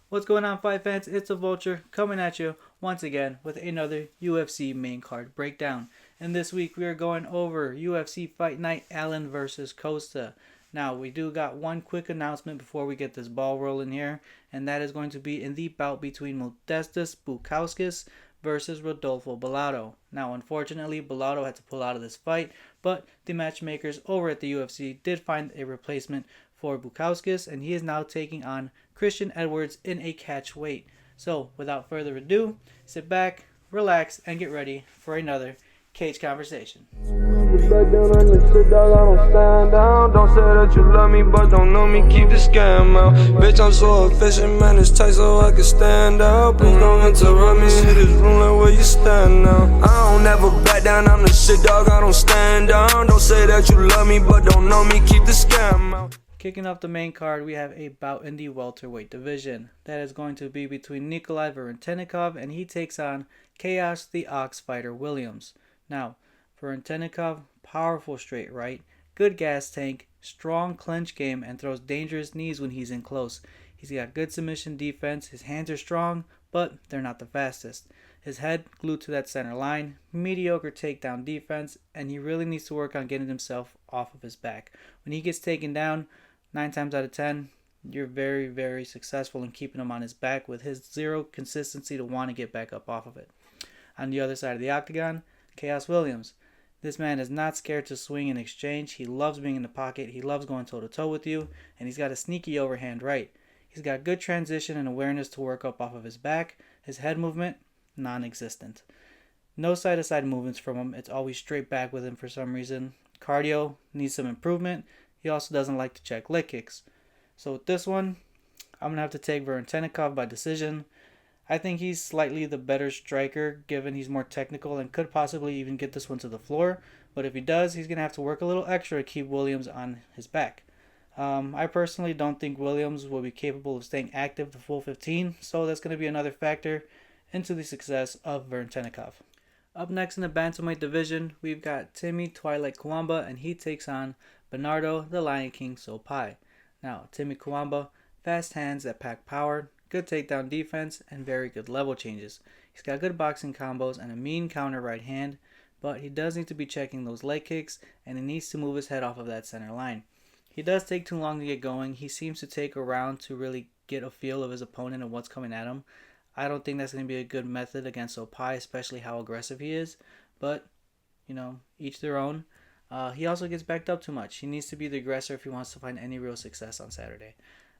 What's going on, fight fans? It's a Vulture coming at you once again with another UFC main card breakdown. And this week we are going over UFC Fight Night Allen versus Costa. Now, we do got one quick announcement before we get this ball rolling here, and that is going to be in the bout between Modestas Bukauskas versus Rodolfo Bellato. Now, unfortunately, Bellato had to pull out of this fight, but the matchmakers over at the UFC did find a replacement for Bukauskas, and he is now taking on Christian Edwards in a catch weight. So, without further ado, sit back, relax, and get ready for another cage conversation. Back down on your shit, dog, I don't stand down. Don't say that you love me, but don't know me, keep the scam out. Bitch, I'm so efficient, man, it's tight so I can stand out. Please don't interrupt me, see this room like where you stand now. I don't ever back down on the shit, dog, I don't stand down. Don't say that you love me, but don't know me, keep the scam out. Kicking off the main card, we have a bout in the welterweight division. That is going to be between Nikolai Varentenikov, and he takes on Chaos the Ox Fighter Williams. Now, Varentenikov, powerful straight right, good gas tank, strong clinch game, and throws dangerous knees when he's in close. He's got good submission defense, his hands are strong, but they're not the fastest. His head glued to that center line, mediocre takedown defense, and he really needs to work on getting himself off of his back. When he gets taken down, 9 times out of 10, you're very, very successful in keeping him on his back with his zero consistency to want to get back up off of it. On the other side of the octagon, Chaos Williams. This man is not scared to swing in exchange. He loves being in the pocket. He loves going toe-to-toe with you, and he's got a sneaky overhand right. He's got good transition and awareness to work up off of his back. His head movement, non-existent. No side-to-side movements from him. It's always straight back with him for some reason. Cardio needs some improvement. He also doesn't like to check leg kicks. So with this one, I'm going to have to take Varentenikov by decision. I think he's slightly the better striker, given he's more technical and could possibly even get this one to the floor. But if he does, he's going to have to work a little extra to keep Williams on his back. I personally don't think Williams will be capable of staying active the full 15, so that's going to be another factor into the success of Varentenikov. Up next in the bantamweight division, we've got Timmy Twilight Kawamba, and he takes on Bernardo the Lion King Sopai. Now, Timmy Kawamba, fast hands that pack power, good takedown defense, and very good level changes. He's got good boxing combos and a mean counter right hand, but he does need to be checking those leg kicks, and he needs to move his head off of that center line. He does take too long to get going. He seems to take a round to really get a feel of his opponent and what's coming at him. I don't think that's going to be a good method against Sopai, especially how aggressive he is, but, each their own. He also gets backed up too much. He needs to be the aggressor if he wants to find any real success on Saturday.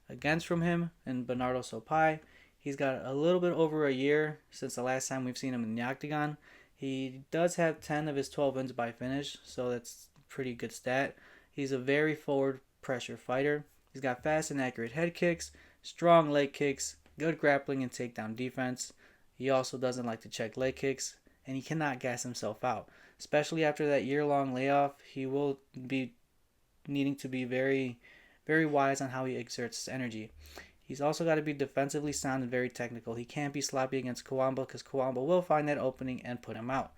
Against from him and Bernardo Sopai, he's got a little bit over a year since the last time we've seen him in the octagon. He does have 10 of his 12 wins by finish, so that's a pretty good stat. He's a very forward pressure fighter. He's got fast and accurate head kicks, strong leg kicks, good grappling and takedown defense. He also doesn't like to check leg kicks, and he cannot gas himself out. Especially after that year-long layoff, he will be needing to be very, very wise on how he exerts his energy. He's also got to be defensively sound and very technical. He can't be sloppy against Kawamba because Kawamba will find that opening and put him out.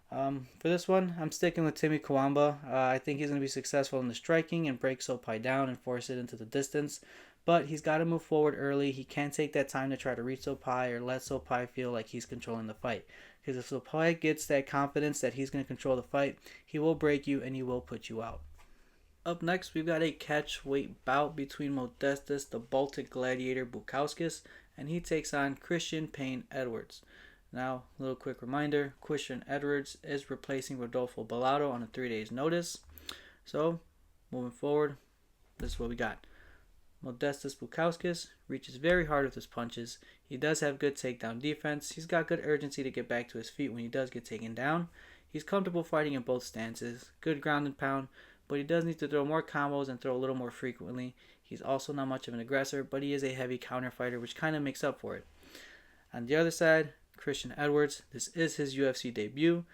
For this one, I'm sticking with Timmy Kawamba. I think he's going to be successful in the striking and break Sopai down and force it into the distance. But he's got to move forward early. He can't take that time to try to reach Sopai or let Sopai feel like he's controlling the fight. Because if Sopai gets that confidence that he's going to control the fight, he will break you and he will put you out. Up next, we've got a catch weight bout between Modestas, the Baltic Gladiator Bukauskas, and he takes on Christian Payne Edwards. Now, a little quick reminder, Christian Edwards is replacing Rodolfo Bellato on a 3 days notice. So, moving forward, this is what we got. Modestas Bukauskas reaches very hard with his punches. He does have good takedown defense. He's got good urgency to get back to his feet when he does get taken down. He's comfortable fighting in both stances. Good ground and pound, but he does need to throw more combos and throw a little more frequently. He's also not much of an aggressor, but he is a heavy counter fighter, which kind of makes up for it. On the other side, Christian Edwards, this is his UFC debut.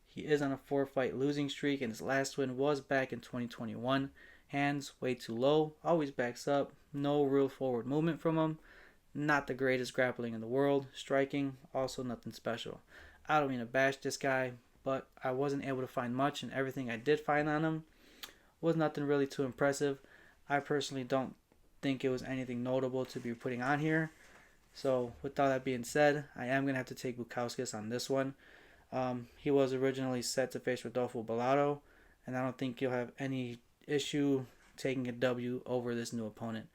He is on a 4-fight losing streak, and his last win was back in 2021. Hands way too low, always backs up, no real forward movement from him. Not the greatest grappling in the world. Striking, also nothing special. I don't mean to bash this guy, but I wasn't able to find much, and everything I did find on him was nothing really too impressive. I personally don't think it was anything notable to be putting on here. So with all that being said, I am going to have to take Bukauskas on this one. He was originally set to face Rodolfo Bellato, and I don't think he'll have any issue taking a W over this new opponent.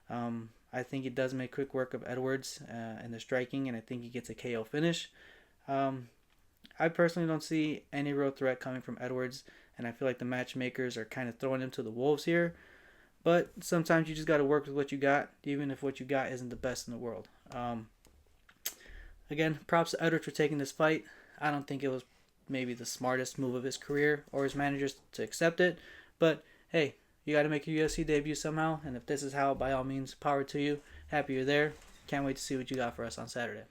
I think he does make quick work of Edwards in the striking, and I think he gets a KO finish. I personally don't see any real threat coming from Edwards, and I feel like the matchmakers are kind of throwing him to the wolves here. But sometimes you just got to work with what you got, even if what you got isn't the best in the world. Again, props to Edwards for taking this fight. I don't think it was maybe the smartest move of his career or his managers to accept it. But hey, you got to make your UFC debut somehow. And if this is how, by all means, power to you. Happy you're there. Can't wait to see what you got for us on Saturday.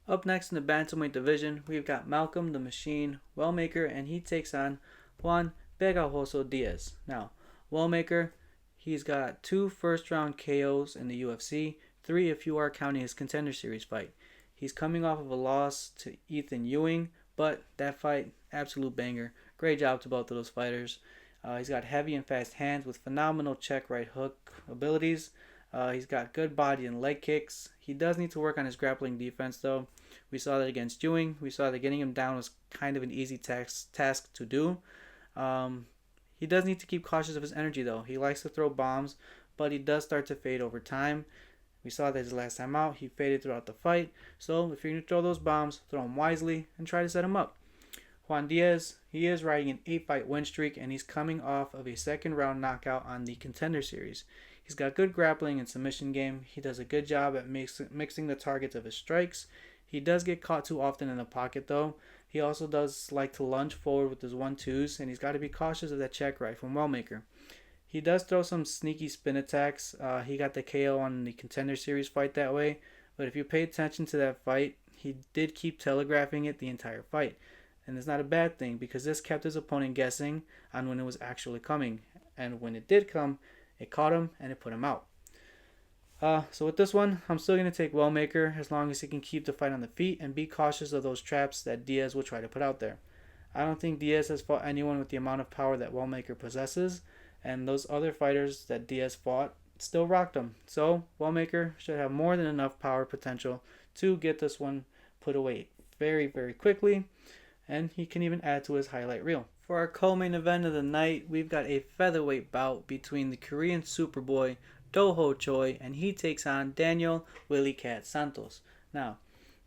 Up next in the bantamweight division, we've got Malcolm the Machine Wellmaker, and he takes on Juan Pegajoso Diaz. Now, Wellmaker, he's got 2 first-round KOs in the UFC, 3 if you are counting his Contender Series fight. He's coming off of a loss to Ethan Ewing, but that fight, absolute banger. Great job to both of those fighters. He's got heavy and fast hands with phenomenal check right hook abilities. He's got good body and leg kicks. He does need to work on his grappling defense, though. We saw that against Ewing. We saw that getting him down was kind of an easy task to do. He does need to keep cautious of his energy, though. He likes to throw bombs, but he does start to fade over time. We saw that his last time out, he faded throughout the fight. So if you're going to throw those bombs, throw them wisely and try to set him up. Juan Diaz, he is riding an 8-fight win streak, and he's coming off of a second-round knockout on the Contender Series. He's got good grappling and submission game. He does a good job at mixing the targets of his strikes. He does get caught too often in the pocket, though. He also does like to lunge forward with his 1-2s, and he's got to be cautious of that check right from Wellmaker. He does throw some sneaky spin attacks. He got the KO on the Contender Series fight that way, but if you pay attention to that fight, he did keep telegraphing it the entire fight. And it's not a bad thing, because this kept his opponent guessing on when it was actually coming. And when it did come, it caught him and it put him out. So with this one, I'm still going to take Wellmaker as long as he can keep the fight on the feet and be cautious of those traps that Diaz will try to put out there. I don't think Diaz has fought anyone with the amount of power that Wellmaker possesses, and those other fighters that Diaz fought still rocked him. So Wellmaker should have more than enough power potential to get this one put away very, very quickly, and he can even add to his highlight reel. For our co-main event of the night, we've got a featherweight bout between the Korean Superboy Do-Ho Choi, and he takes on Daniel Willie Cat Santos. Now,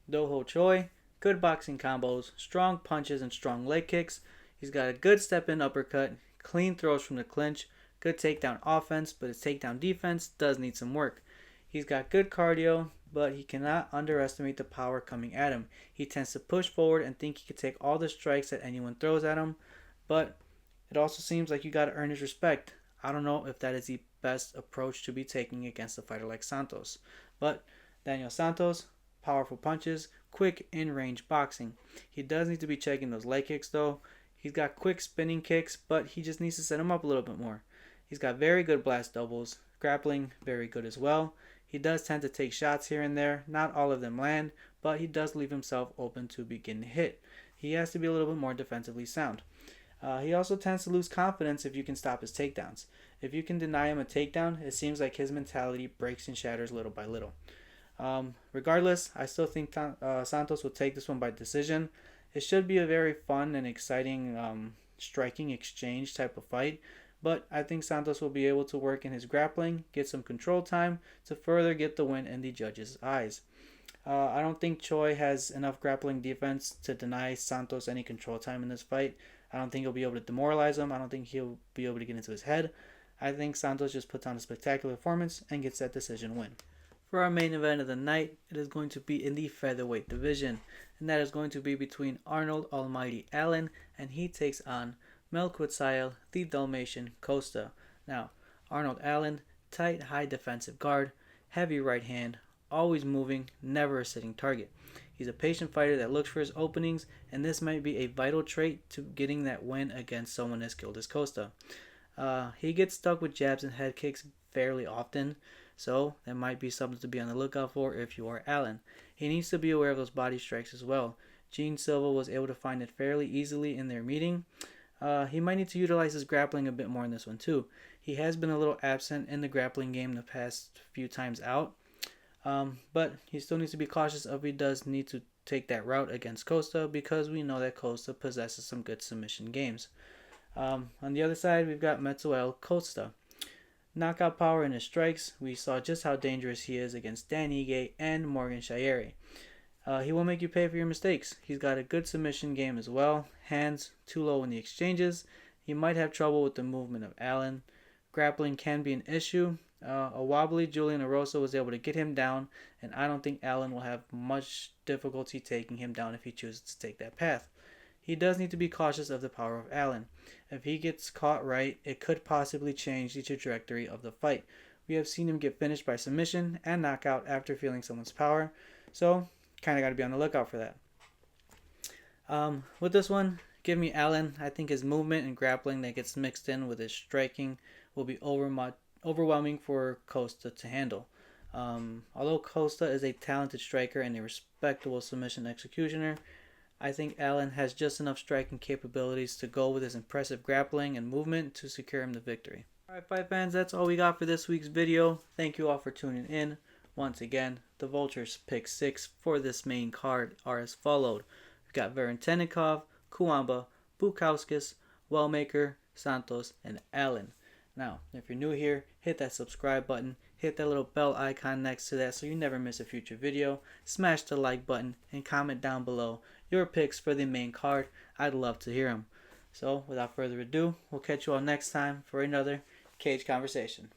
Do-Ho Choi, good boxing combos, strong punches and strong leg kicks. He's got a good step-in uppercut, clean throws from the clinch, good takedown offense, but his takedown defense does need some work. He's got good cardio, but he cannot underestimate the power coming at him. He tends to push forward and think he can take all the strikes that anyone throws at him, but it also seems like you got to earn his respect. I don't know if that is the best approach to be taking against a fighter like Santos. But Daniel Santos, powerful punches, quick in-range boxing. He does need to be checking those leg kicks, though. He's got quick spinning kicks, but he just needs to set him up a little bit more. He's got very good blast doubles, grappling very good as well. He does tend to take shots here and there. Not all of them land, but he does leave himself open to begin to hit. He has to be a little bit more defensively sound. He also tends to lose confidence if you can stop his takedowns. If you can deny him a takedown, it seems like his mentality breaks and shatters little by little. Regardless, I still think Santos will take this one by decision. It should be a very fun and exciting striking exchange type of fight, but I think Santos will be able to work in his grappling, get some control time to further get the win in the judges' eyes. I don't think Choi has enough grappling defense to deny Santos any control time in this fight. I don't think he'll be able to demoralize him. I don't think he'll be able to get into his head. I think Santos just puts on a spectacular performance and gets that decision win. For our main event of the night, it is going to be in the featherweight division, and that is going to be between Arnold Almighty Allen, and he takes on Melquitsael, the Dalmatian Costa. Now, Arnold Allen, tight, high defensive guard, heavy right hand, always moving, never a sitting target. He's a patient fighter that looks for his openings, and this might be a vital trait to getting that win against someone as skilled as Costa. He gets stuck with jabs and head kicks fairly often, so that might be something to be on the lookout for if you are Allen. He needs to be aware of those body strikes as well. Gene Silva was able to find it fairly easily in their meeting. He might need to utilize his grappling a bit more in this one too. He has been a little absent in the grappling game the past few times out. But he still needs to be cautious if he does need to take that route against Costa, because we know that Costa possesses some good submission games. On the other side, we've got Metsuel Costa. Knockout power in his strikes. We saw just how dangerous he is against Dan Ige and Morgan Shayeri. He will make you pay for your mistakes. He's got a good submission game as well. Hands too low in the exchanges. He might have trouble with the movement of Allen. Grappling can be an issue. A wobbly Julian Erosa was able to get him down, and I don't think Allen will have much difficulty taking him down if he chooses to take that path. He does need to be cautious of the power of Allen. If he gets caught right, it could possibly change the trajectory of the fight. We have seen him get finished by submission and knockout after feeling someone's power, so kind of got to be on the lookout for that. With this one, give me Allen. I think his movement and grappling that gets mixed in with his striking will be overwhelming for Costa to handle. Although Costa is a talented striker and a respectable submission executioner, I think Allen has just enough striking capabilities to go with his impressive grappling and movement to secure him the victory. Alright, fight fans, that's all we got for this week's video. Thank you all for tuning in. Once again, the Vultures pick 6 for this main card are as followed. We've got Varentenikov, Kuamba, Bukauskas, Wellmaker, Santos, and Allen. Now, if you're new here, hit that subscribe button, hit that little bell icon next to that so you never miss a future video, smash the like button, and comment down below your picks for the main card. I'd love to hear them. So, without further ado, we'll catch you all next time for another Cage Conversation.